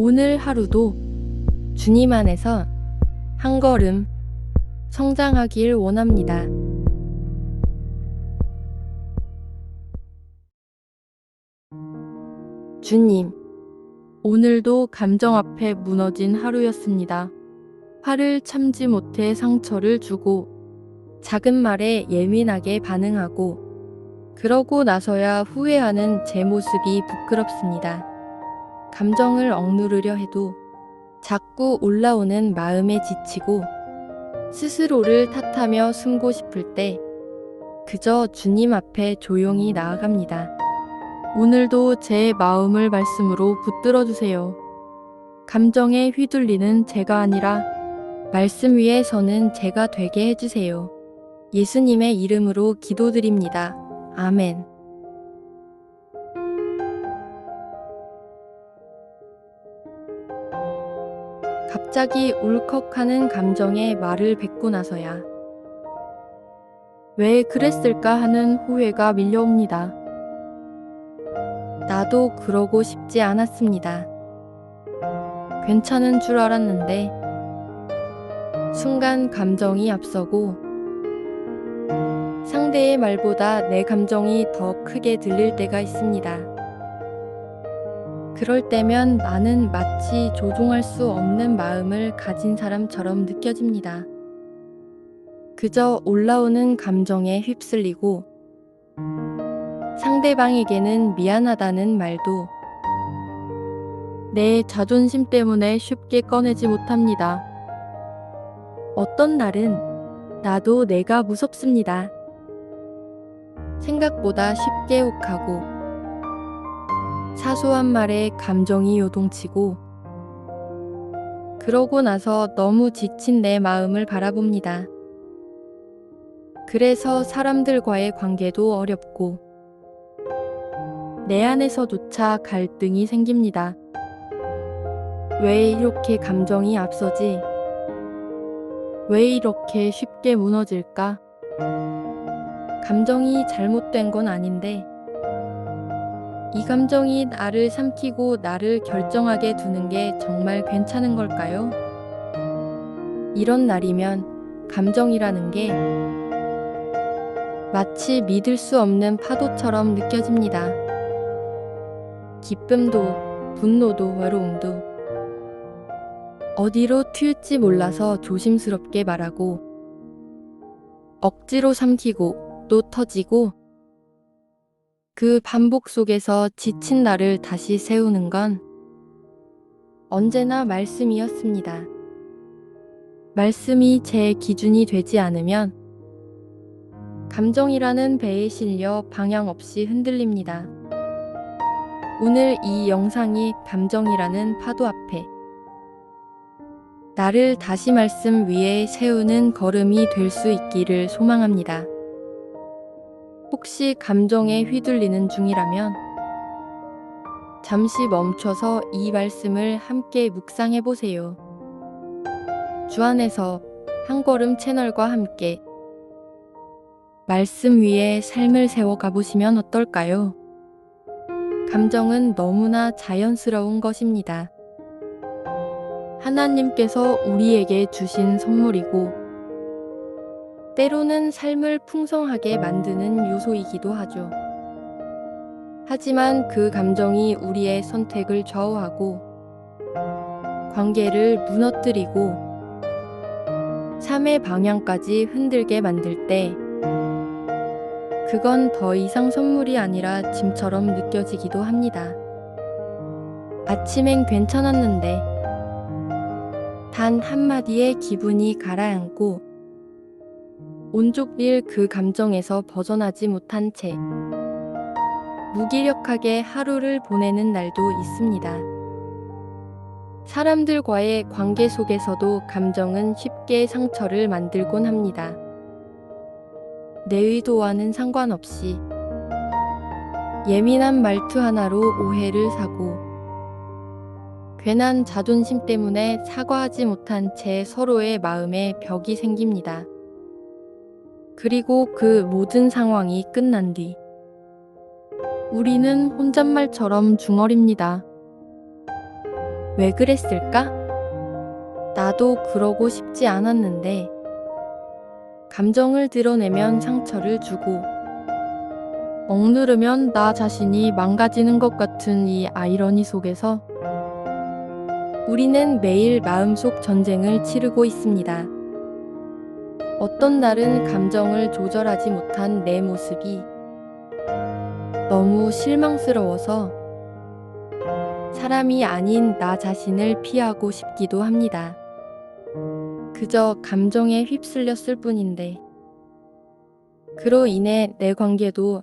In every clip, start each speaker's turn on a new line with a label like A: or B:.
A: 오늘 하루도 주님 안에서 한 걸음 성장하길 원합니다. 주님, 오늘도 감정 앞에 무너진 하루였습니다. 화를 참지 못해 상처를 주고 작은 말에 예민하게 반응하고 그러고 나서야 후회하는 제 모습이 부끄럽습니다. 감정을 억누르려 해도 자꾸 올라오는 마음에 지치고 스스로를 탓하며 숨고 싶을 때 그저 주님 앞에 조용히 나아갑니다. 오늘도 제 마음을 말씀으로 붙들어 주세요. 감정에 휘둘리는 제가 아니라 말씀 위에 서는 제가 되게 해주세요. 예수님의 이름으로 기도드립니다. 아멘. 갑자기 울컥하는 감정에 말을 뱉고 나서야 왜 그랬을까 하는 후회가 밀려옵니다. 나도 그러고 싶지 않았습니다. 괜찮은 줄 알았는데 순간 감정이 앞서고 상대의 말보다 내 감정이 더 크게 들릴 때가 있습니다. 그럴 때면 나는 마치 조종할 수 없는 마음을 가진 사람처럼 느껴집니다. 그저 올라오는 감정에 휩쓸리고 상대방에게는 미안하다는 말도 내 자존심 때문에 쉽게 꺼내지 못합니다. 어떤 날은 나도 내가 무섭습니다. 생각보다 쉽게 욱하고 사소한 말에 감정이 요동치고 그러고 나서 너무 지친 내 마음을 바라봅니다. 그래서 사람들과의 관계도 어렵고 내 안에서조차 갈등이 생깁니다. 왜 이렇게 감정이 앞서지? 왜 이렇게 쉽게 무너질까? 감정이 잘못된 건 아닌데 이 감정이 나를 삼키고 나를 결정하게 두는 게 정말 괜찮은 걸까요? 이런 날이면 감정이라는 게 마치 믿을 수 없는 파도처럼 느껴집니다. 기쁨도 분노도 외로움도 어디로 튈지 몰라서 조심스럽게 말하고 억지로 삼키고 또 터지고 그 반복 속에서 지친 나를 다시 세우는 건 언제나 말씀이었습니다. 말씀이 제 기준이 되지 않으면 감정이라는 배에 실려 방향 없이 흔들립니다. 오늘 이 영상이 감정이라는 파도 앞에 나를 다시 말씀 위에 세우는 걸음이 될 수 있기를 소망합니다. 혹시 감정에 휘둘리는 중이라면 잠시 멈춰서 이 말씀을 함께 묵상해 보세요. 주 안에서 한 걸음 채널과 함께 말씀 위에 삶을 세워 가보시면 어떨까요? 감정은 너무나 자연스러운 것입니다. 하나님께서 우리에게 주신 선물이고 때로는 삶을 풍성하게 만드는 요소이기도 하죠. 하지만 그 감정이 우리의 선택을 좌우하고 관계를 무너뜨리고 삶의 방향까지 흔들게 만들 때 그건 더 이상 선물이 아니라 짐처럼 느껴지기도 합니다. 아침엔 괜찮았는데 단 한마디에 기분이 가라앉고 온종일 그 감정에서 벗어나지 못한 채 무기력하게 하루를 보내는 날도 있습니다. 사람들과의 관계 속에서도 감정은 쉽게 상처를 만들곤 합니다. 내 의도와는 상관없이 예민한 말투 하나로 오해를 사고 괜한 자존심 때문에 사과하지 못한 채 서로의 마음에 벽이 생깁니다. 그리고 그 모든 상황이 끝난 뒤 우리는 혼잣말처럼 중얼입니다. 왜 그랬을까? 나도 그러고 싶지 않았는데. 감정을 드러내면 상처를 주고, 억누르면 나 자신이 망가지는 것 같은 이 아이러니 속에서 우리는 매일 마음속 전쟁을 치르고 있습니다. 어떤 날은 감정을 조절하지 못한 내 모습이 너무 실망스러워서 사람이 아닌 나 자신을 피하고 싶기도 합니다. 그저 감정에 휩쓸렸을 뿐인데. 그로 인해 내 관계도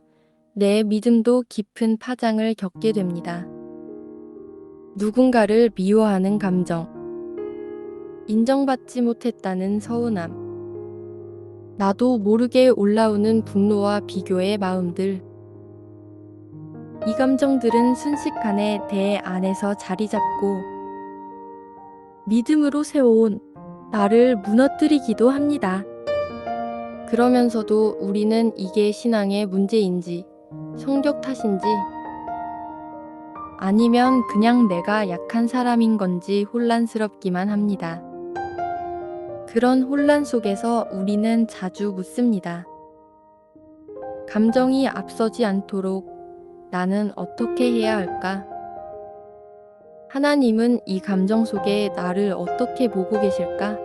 A: 내 믿음도 깊은 파장을 겪게 됩니다. 누군가를 미워하는 감정, 인정받지 못했다는 서운함, 나도 모르게 올라오는 분노와 비교의 마음들. 이 감정들은 순식간에 내 안에서 자리 잡고 믿음으로 세워온 나를 무너뜨리기도 합니다. 그러면서도 우리는 이게 신앙의 문제인지, 성격 탓인지, 아니면 그냥 내가 약한 사람인 건지 혼란스럽기만 합니다. 그런 혼란 속에서 우리는 자주 묻습니다. 감정이 앞서지 않도록 나는 어떻게 해야 할까? 하나님은 이 감정 속에 나를 어떻게 보고 계실까?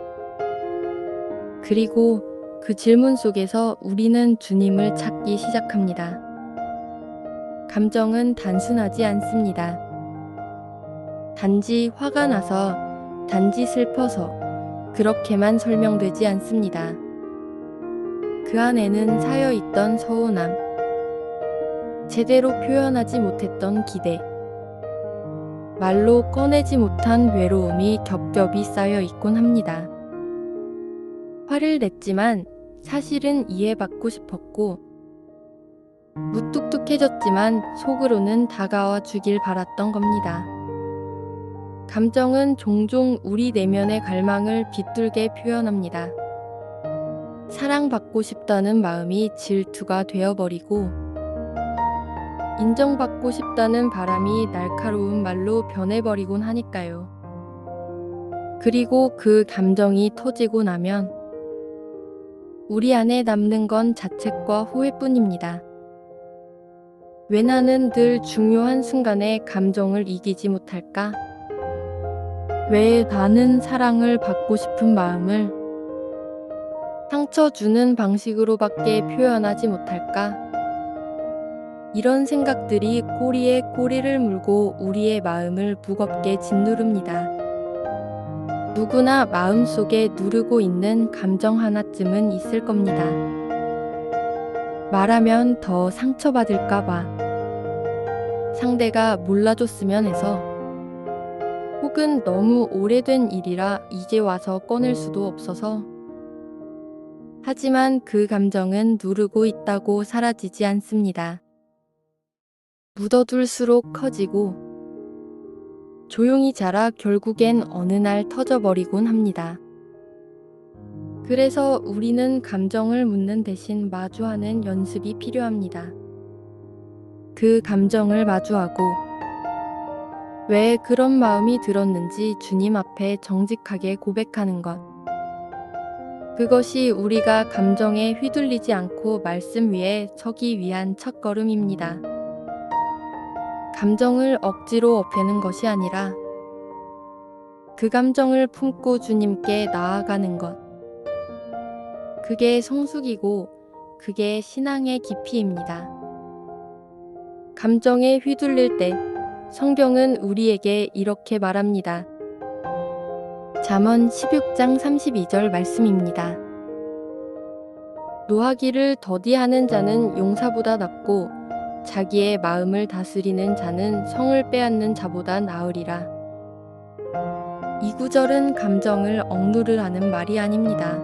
A: 그리고 그 질문 속에서 우리는 주님을 찾기 시작합니다. 감정은 단순하지 않습니다. 단지 화가 나서, 단지 슬퍼서 그렇게만 설명되지 않습니다. 그 안에는 쌓여있던 서운함, 제대로 표현하지 못했던 기대, 말로 꺼내지 못한 외로움이 겹겹이 쌓여 있곤 합니다. 화를 냈지만 사실은 이해받고 싶었고, 무뚝뚝해졌지만 속으로는 다가와 주길 바랐던 겁니다. 감정은 종종 우리 내면의 갈망을 비뚤게 표현합니다. 사랑받고 싶다는 마음이 질투가 되어버리고, 인정받고 싶다는 바람이 날카로운 말로 변해버리곤 하니까요. 그리고 그 감정이 터지고 나면 우리 안에 남는 건 자책과 후회뿐입니다. 왜 나는 늘 중요한 순간에 감정을 이기지 못할까? 왜 나는 사랑을 받고 싶은 마음을 상처 주는 방식으로밖에 표현하지 못할까? 이런 생각들이 꼬리에 꼬리를 물고 우리의 마음을 무겁게 짓누릅니다. 누구나 마음속에 누르고 있는 감정 하나쯤은 있을 겁니다. 말하면 더 상처받을까봐, 상대가 몰라줬으면 해서, 혹은 너무 오래된 일이라 이제 와서 꺼낼 수도 없어서. 하지만 그 감정은 누르고 있다고 사라지지 않습니다. 묻어둘수록 커지고 조용히 자라 결국엔 어느 날 터져버리곤 합니다. 그래서 우리는 감정을 묻는 대신 마주하는 연습이 필요합니다. 그 감정을 마주하고 왜 그런 마음이 들었는지 주님 앞에 정직하게 고백하는 것. 그것이 우리가 감정에 휘둘리지 않고 말씀 위에 서기 위한 첫걸음입니다. 감정을 억지로 없애는 것이 아니라 그 감정을 품고 주님께 나아가는 것. 그게 성숙이고 그게 신앙의 깊이입니다. 감정에 휘둘릴 때 성경은 우리에게 이렇게 말합니다. 잠언 16장 32절 말씀입니다. 노하기를 더디하는 자는 용사보다 낫고 자기의 마음을 다스리는 자는 성을 빼앗는 자보다 나으리라. 이 구절은 감정을 억누르라는 말이 아닙니다.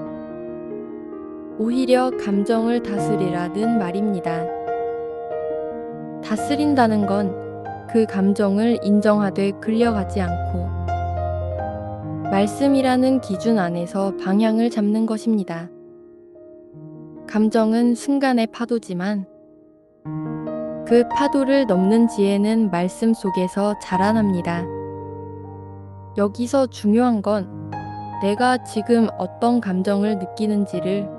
A: 오히려 감정을 다스리라는 말입니다. 다스린다는 건 그 감정을 인정하되 끌려가지 않고 말씀이라는 기준 안에서 방향을 잡는 것입니다. 감정은 순간의 파도지만 그 파도를 넘는 지혜는 말씀 속에서 자라납니다. 여기서 중요한 건 내가 지금 어떤 감정을 느끼는지를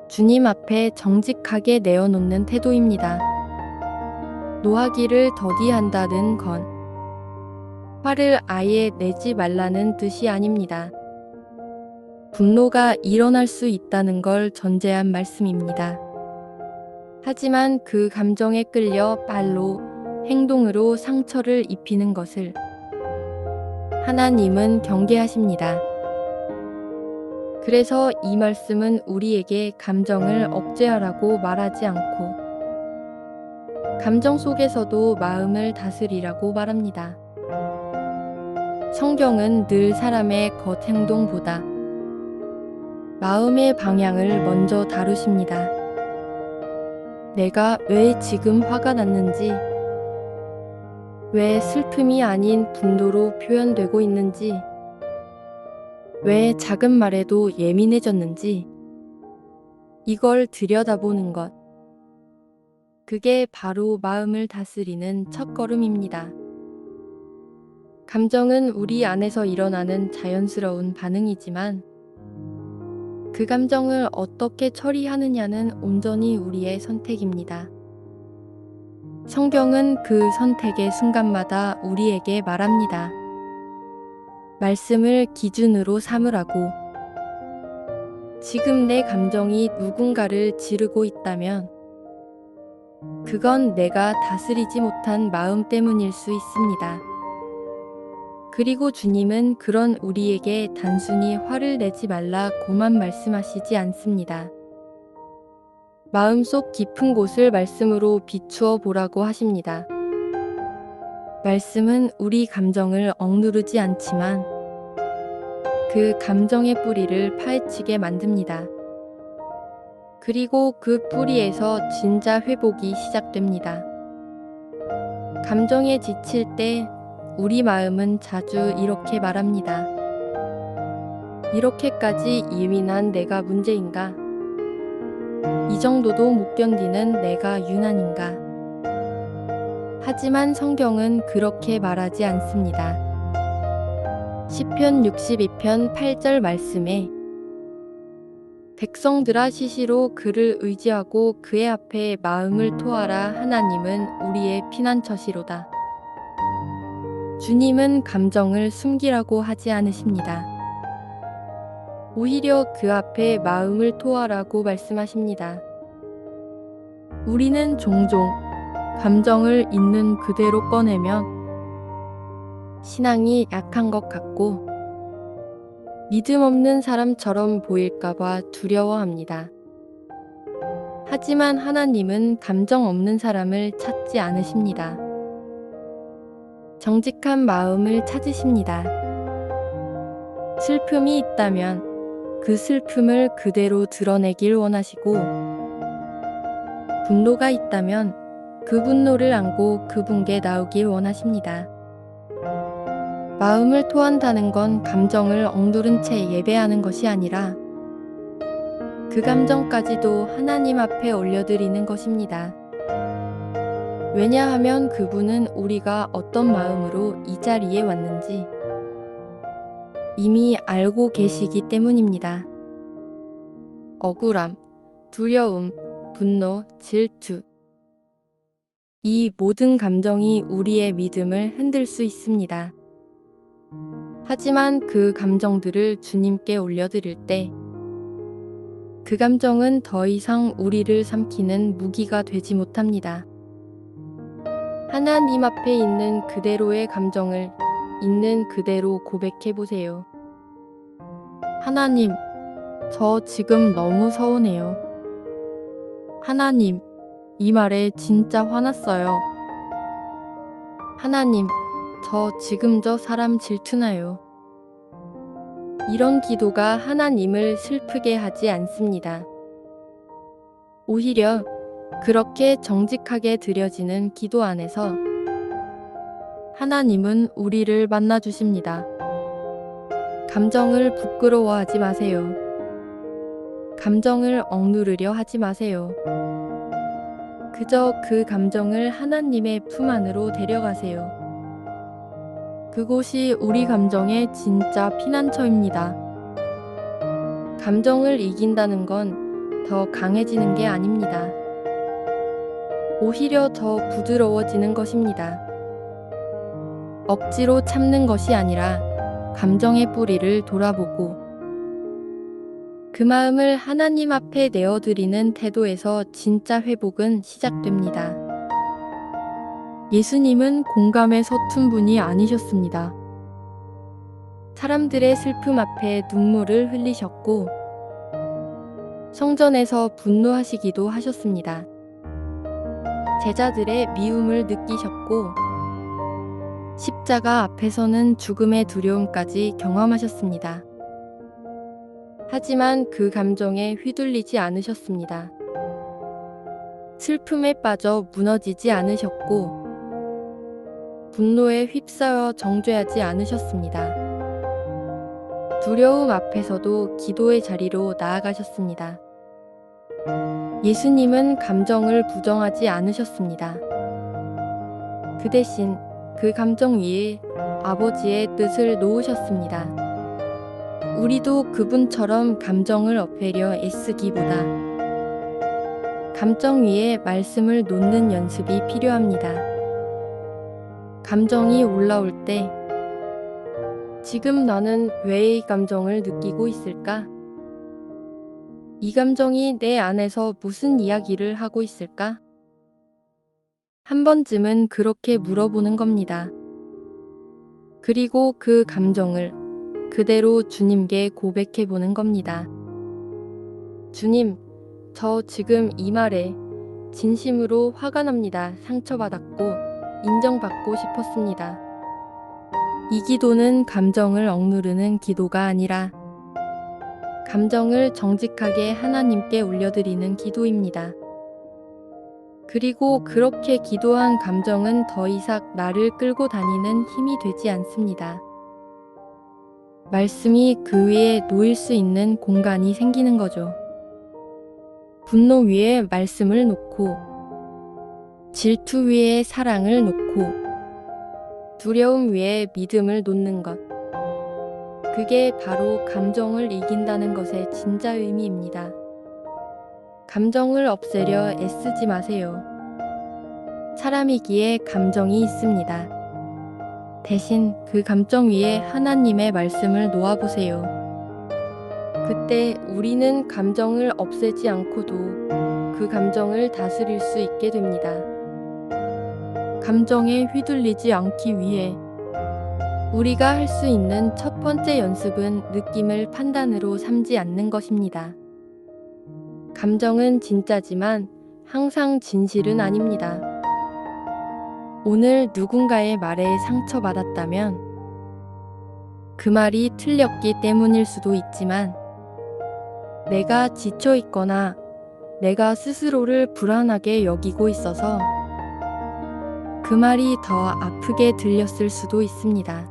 A: 주님 앞에 정직하게 내어놓는 태도입니다. 노하기를 더디한다는 건 화를 아예 내지 말라는 뜻이 아닙니다. 분노가 일어날 수 있다는 걸 전제한 말씀입니다. 하지만 그 감정에 끌려 말로, 행동으로 상처를 입히는 것을 하나님은 경계하십니다. 그래서 이 말씀은 우리에게 감정을 억제하라고 말하지 않고 감정 속에서도 마음을 다스리라고 말합니다. 성경은 늘 사람의 겉 행동보다 마음의 방향을 먼저 다루십니다. 내가 왜 지금 화가 났는지, 왜 슬픔이 아닌 분노로 표현되고 있는지, 왜 작은 말에도 예민해졌는지, 이걸 들여다보는 것. 그게 바로 마음을 다스리는 첫걸음입니다. 감정은 우리 안에서 일어나는 자연스러운 반응이지만 그 감정을 어떻게 처리하느냐는 온전히 우리의 선택입니다. 성경은 그 선택의 순간마다 우리에게 말합니다. 말씀을 기준으로 삼으라고. 지금 내 감정이 누군가를 지르고 있다면 그건 내가 다스리지 못한 마음 때문일 수 있습니다. 그리고 주님은 그런 우리에게 단순히 화를 내지 말라고만 말씀하시지 않습니다. 마음속 깊은 곳을 말씀으로 비추어 보라고 하십니다. 말씀은 우리 감정을 억누르지 않지만 그 감정의 뿌리를 파헤치게 만듭니다. 그리고 그 뿌리에서 진짜 회복이 시작됩니다. 감정에 지칠 때 우리 마음은 자주 이렇게 말합니다. 이렇게까지 예민한 내가 문제인가? 이 정도도 못 견디는 내가 유난인가? 하지만 성경은 그렇게 말하지 않습니다. 시편 62편 8절 말씀에 백성들아 시시로 그를 의지하고 그의 앞에 마음을 토하라. 하나님은 우리의 피난처시로다. 주님은 감정을 숨기라고 하지 않으십니다. 오히려 그 앞에 마음을 토하라고 말씀하십니다. 우리는 종종 감정을 있는 그대로 꺼내면 신앙이 약한 것 같고 믿음 없는 사람처럼 보일까봐 두려워합니다. 하지만 하나님은 감정 없는 사람을 찾지 않으십니다. 정직한 마음을 찾으십니다. 슬픔이 있다면 그 슬픔을 그대로 드러내길 원하시고, 분노가 있다면 그 분노를 안고 그분께 나오길 원하십니다. 마음을 토한다는 건 감정을 억누른 채 예배하는 것이 아니라 그 감정까지도 하나님 앞에 올려드리는 것입니다. 왜냐하면 그분은 우리가 어떤 마음으로 이 자리에 왔는지 이미 알고 계시기 때문입니다. 억울함, 두려움, 분노, 질투. 이 모든 감정이 우리의 믿음을 흔들 수 있습니다. 하지만 그 감정들을 주님께 올려드릴 때 그 감정은 더 이상 우리를 삼키는 무기가 되지 못합니다. 하나님 앞에 있는 그대로의 감정을 있는 그대로 고백해 보세요. 하나님, 저 지금 너무 서운해요. 하나님, 이 말에 진짜 화났어요. 하나님, 저 지금 저 사람 질투나요. 이런 기도가 하나님을 슬프게 하지 않습니다. 오히려 그렇게 정직하게 드려지는 기도 안에서 하나님은 우리를 만나주십니다. 감정을 부끄러워하지 마세요. 감정을 억누르려 하지 마세요. 그저 그 감정을 하나님의 품 안으로 데려가세요. 그곳이 우리 감정의 진짜 피난처입니다. 감정을 이긴다는 건 더 강해지는 게 아닙니다. 오히려 더 부드러워지는 것입니다. 억지로 참는 것이 아니라 감정의 뿌리를 돌아보고 그 마음을 하나님 앞에 내어드리는 태도에서 진짜 회복은 시작됩니다. 예수님은 공감에 서툰 분이 아니셨습니다. 사람들의 슬픔 앞에 눈물을 흘리셨고 성전에서 분노하시기도 하셨습니다. 제자들의 미움을 느끼셨고 십자가 앞에서는 죽음의 두려움까지 경험하셨습니다. 하지만 그 감정에 휘둘리지 않으셨습니다. 슬픔에 빠져 무너지지 않으셨고 분노에 휩싸여 정죄하지 않으셨습니다. 두려움 앞에서도 기도의 자리로 나아가셨습니다. 예수님은 감정을 부정하지 않으셨습니다. 그 대신 그 감정 위에 아버지의 뜻을 놓으셨습니다. 우리도 그분처럼 감정을 없애려 애쓰기보다 감정 위에 말씀을 놓는 연습이 필요합니다. 감정이 올라올 때 지금 나는 왜 이 감정을 느끼고 있을까? 이 감정이 내 안에서 무슨 이야기를 하고 있을까? 한 번쯤은 그렇게 물어보는 겁니다. 그리고 그 감정을 그대로 주님께 고백해 보는 겁니다. 주님, 저 지금 이 말에 진심으로 화가 납니다. 상처받았고 인정받고 싶었습니다. 이 기도는 감정을 억누르는 기도가 아니라 감정을 정직하게 하나님께 올려드리는 기도입니다. 그리고 그렇게 기도한 감정은 더 이상 나를 끌고 다니는 힘이 되지 않습니다. 말씀이 그 위에 놓일 수 있는 공간이 생기는 거죠. 분노 위에 말씀을 놓고 질투 위에 사랑을 놓고 두려움 위에 믿음을 놓는 것. 그게 바로 감정을 이긴다는 것의 진짜 의미입니다. 감정을 없애려 애쓰지 마세요. 사람이기에 감정이 있습니다. 대신 그 감정 위에 하나님의 말씀을 놓아보세요. 그때 우리는 감정을 없애지 않고도 그 감정을 다스릴 수 있게 됩니다. 감정에 휘둘리지 않기 위해 우리가 할 수 있는 첫 번째 연습은 느낌을 판단으로 삼지 않는 것입니다. 감정은 진짜지만 항상 진실은 아닙니다. 오늘 누군가의 말에 상처받았다면 그 말이 틀렸기 때문일 수도 있지만 내가 지쳐 있거나 내가 스스로를 불안하게 여기고 있어서 그 말이 더 아프게 들렸을 수도 있습니다.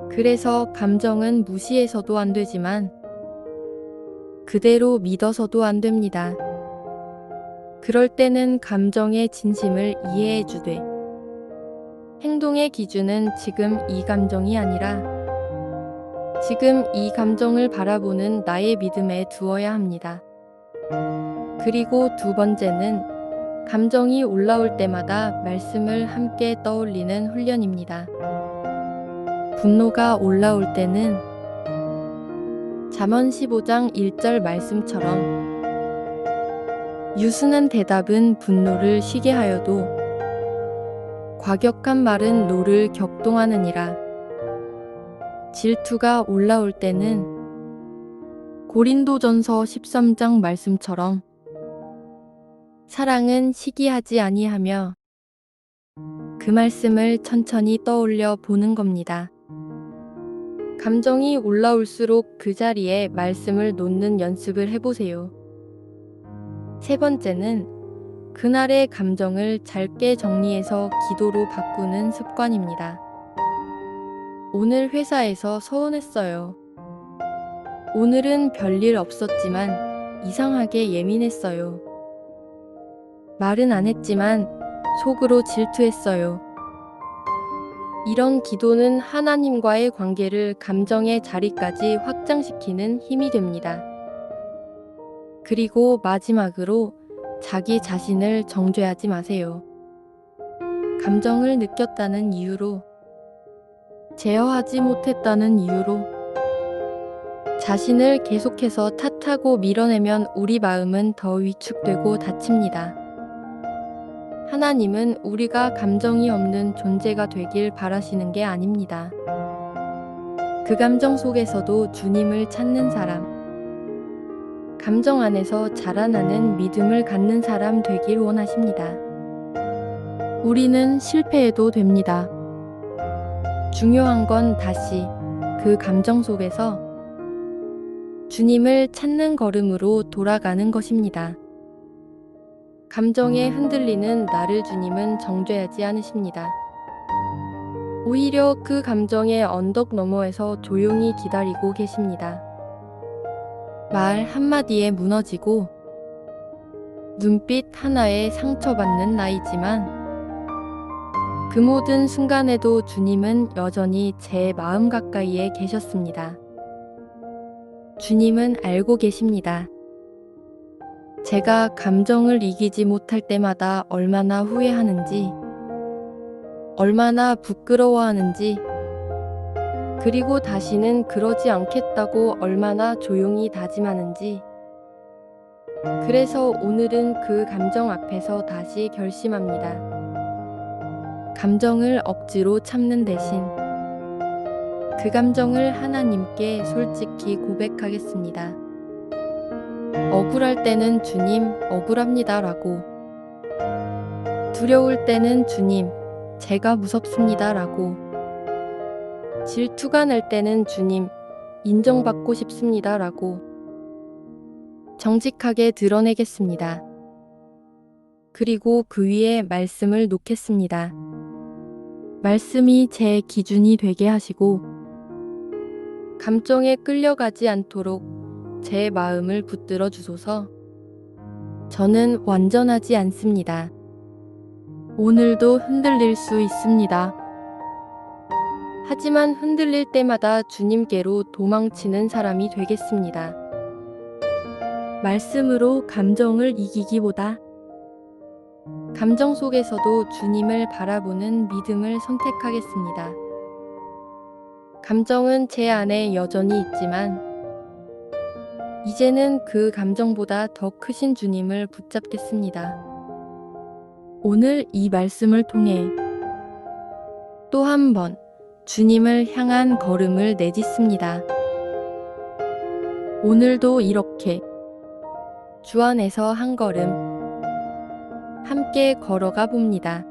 A: 그래서 감정은 무시해서도 안 되지만 그대로 믿어서도 안 됩니다. 그럴 때는 감정의 진심을 이해해 주되 행동의 기준은 지금 이 감정이 아니라 지금 이 감정을 바라보는 나의 믿음에 두어야 합니다. 그리고 두 번째는 감정이 올라올 때마다 말씀을 함께 떠올리는 훈련입니다. 분노가 올라올 때는 잠언 15장 1절 말씀처럼 유순한 대답은 분노를 쉬게 하여도 과격한 말은 노를 격동하느니라. 질투가 올라올 때는 고린도전서 13장 말씀처럼 사랑은 시기하지 아니하며 그 말씀을 천천히 떠올려 보는 겁니다. 감정이 올라올수록 그 자리에 말씀을 놓는 연습을 해보세요. 세 번째는 그날의 감정을 짧게 정리해서 기도로 바꾸는 습관입니다. 오늘 회사에서 서운했어요. 오늘은 별일 없었지만 이상하게 예민했어요. 말은 안 했지만 속으로 질투했어요. 이런 기도는 하나님과의 관계를 감정의 자리까지 확장시키는 힘이 됩니다. 그리고 마지막으로 자기 자신을 정죄하지 마세요. 감정을 느꼈다는 이유로, 제어하지 못했다는 이유로 자신을 계속해서 탓하고 밀어내면 우리 마음은 더 위축되고 다칩니다. 하나님은 우리가 감정이 없는 존재가 되길 바라시는 게 아닙니다. 그 감정 속에서도 주님을 찾는 사람, 감정 안에서 자라나는 믿음을 갖는 사람 되길 원하십니다. 우리는 실패해도 됩니다. 중요한 건 다시 그 감정 속에서 주님을 찾는 걸음으로 돌아가는 것입니다. 감정에 흔들리는 나를 주님은 정죄하지 않으십니다. 오히려 그 감정의 언덕 너머에서 조용히 기다리고 계십니다. 말 한마디에 무너지고 눈빛 하나에 상처받는 나이지만 그 모든 순간에도 주님은 여전히 제 마음 가까이에 계셨습니다. 주님은 알고 계십니다. 제가 감정을 이기지 못할 때마다 얼마나 후회하는지, 얼마나 부끄러워하는지, 그리고 다시는 그러지 않겠다고 얼마나 조용히 다짐하는지. 그래서 오늘은 그 감정 앞에서 다시 결심합니다. 감정을 억지로 참는 대신 그 감정을 하나님께 솔직히 고백하겠습니다. 억울할 때는 주님, 억울합니다 라고, 두려울 때는 주님, 제가 무섭습니다 라고, 질투가 날 때는 주님, 인정받고 싶습니다 라고 정직하게 드러내겠습니다. 그리고 그 위에 말씀을 놓겠습니다. 말씀이 제 기준이 되게 하시고 감정에 끌려가지 않도록 제 마음을 붙들어 주소서. 저는 완전하지 않습니다. 오늘도 흔들릴 수 있습니다. 하지만 흔들릴 때마다 주님께로 도망치는 사람이 되겠습니다. 말씀으로 감정을 이기기보다 감정 속에서도 주님을 바라보는 믿음을 선택하겠습니다. 감정은 제 안에 여전히 있지만 이제는 그 감정보다 더 크신 주님을 붙잡겠습니다. 오늘 이 말씀을 통해 또 한 번 주님을 향한 걸음을 내딛습니다. 오늘도 이렇게 주 안에서 한 걸음 함께 걸어가 봅니다.